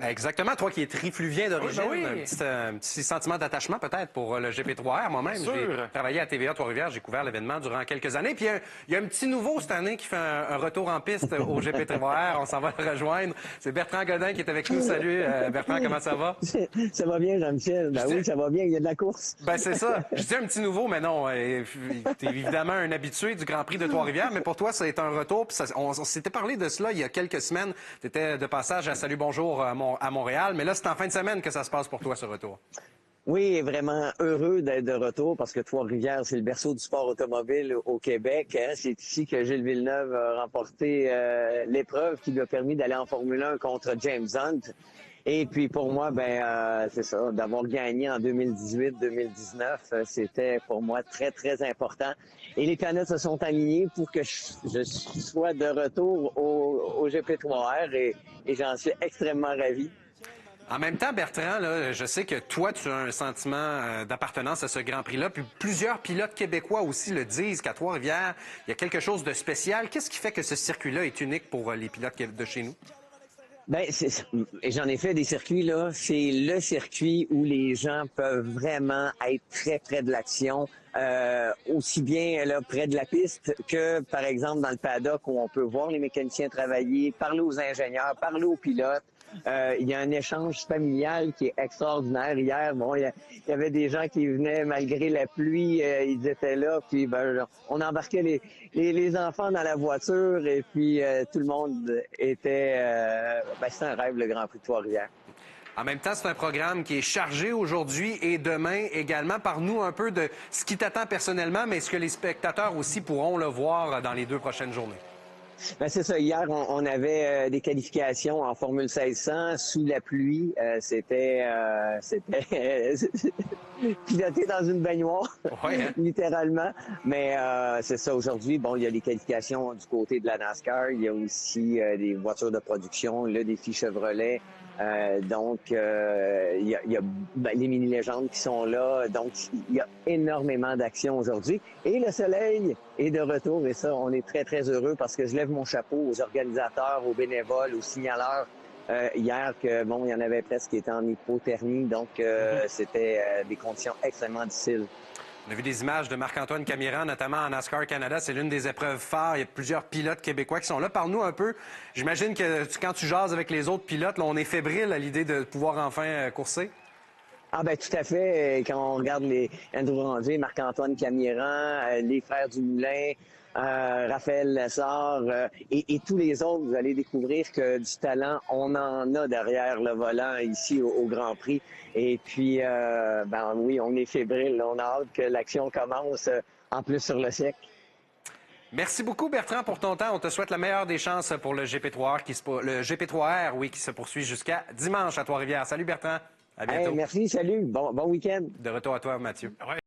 Exactement. Toi qui es trifluvien d'origine, Oui, ben oui. un petit sentiment d'attachement peut-être pour le GP3R. Moi-même, j'ai travaillé à TVA Trois-Rivières, j'ai couvert l'événement durant quelques années. Puis il y a un petit nouveau cette année qui fait un retour en piste au GP3R. On s'en va le rejoindre. C'est Bertrand Godin qui est avec nous. Salut Bertrand, comment ça va? Ça va bien, Jean-Michel. Ben oui, ça va bien. Il y a de la course. Ben c'est ça. Je dis un petit nouveau, mais non. T'es évidemment un habitué du Grand Prix de Trois-Rivières, mais pour toi, ça a été un retour. Puis on s'était parlé de cela il y a quelques semaines. Tu étais de passage à Salut Bonjour à Montréal, mais là, c'est en fin de semaine que ça se passe pour toi, ce retour. Oui, vraiment heureux d'être de retour parce que Trois-Rivières, c'est le berceau du sport automobile au Québec. Hein. C'est ici que Gilles Villeneuve a remporté l'épreuve qui lui a permis d'aller en Formule 1 contre James Hunt. Et puis pour moi, c'est ça, d'avoir gagné en 2018-2019, c'était pour moi très, très important. Et les planètes se sont alignées pour que je sois de retour au GP3R et j'en suis extrêmement ravi. En même temps, Bertrand, là, je sais que toi, tu as un sentiment d'appartenance à ce Grand Prix-là, puis plusieurs pilotes québécois aussi le disent qu'à Trois-Rivières, il y a quelque chose de spécial. Qu'est-ce qui fait que ce circuit-là est unique pour les pilotes de chez nous? J'en ai fait des circuits, là. C'est le circuit où les gens peuvent vraiment être très près de l'action, aussi bien là, près de la piste que, par exemple, dans le paddock où on peut voir les mécaniciens travailler, parler aux ingénieurs, parler aux pilotes. Il y a un échange familial qui est extraordinaire. Hier, bon, il y avait des gens qui venaient malgré la pluie, ils étaient là, puis on embarquait les enfants dans la voiture et puis tout le monde était... c'était un rêve, le Grand Prix de Trois-Rivières. En même temps, c'est un programme qui est chargé aujourd'hui et demain également. Parle-nous un peu de ce qui t'attend personnellement, mais ce que les spectateurs aussi pourront le voir dans les 2 prochaines journées. C'est ça. Hier, on avait des qualifications en Formule 1600 sous la pluie. C'était piloté dans une baignoire, Ouais, hein? littéralement. Mais c'est ça. Aujourd'hui, bon, il y a les qualifications du côté de la NASCAR. Il y a aussi des voitures de production, le défi Chevrolet. Il y a les mini-légendes qui sont là. Donc, il y a énormément d'actions aujourd'hui. Et le soleil est de retour. Et ça, on est très, très heureux parce que je lève mon chapeau aux organisateurs, aux bénévoles, aux signaleurs. Hier, il y en avait presque qui étaient en hypothermie. Donc, c'était des conditions extrêmement difficiles. On a vu des images de Marc-Antoine Camiran, notamment en NASCAR Canada. C'est l'une des épreuves phares. Il y a plusieurs pilotes québécois qui sont là. Parle-nous un peu. J'imagine que quand tu jases avec les autres pilotes, là, on est fébrile à l'idée de pouvoir enfin courser. Tout à fait. Quand on regarde les Andrew Ranger, Marc-Antoine Camiran, les frères Dumoulin, Raphaël Lessard et tous les autres, vous allez découvrir que du talent, on en a derrière le volant ici au Grand Prix. Et puis, oui, on est fébrile. On a hâte que l'action commence en plus sur le siècle. Merci beaucoup, Bertrand, pour ton temps. On te souhaite la meilleure des chances pour le GP3R, oui, qui se poursuit jusqu'à dimanche à Trois-Rivières. Salut, Bertrand. À bientôt. Hey, merci, salut. Bon week-end. De retour à toi, Mathieu.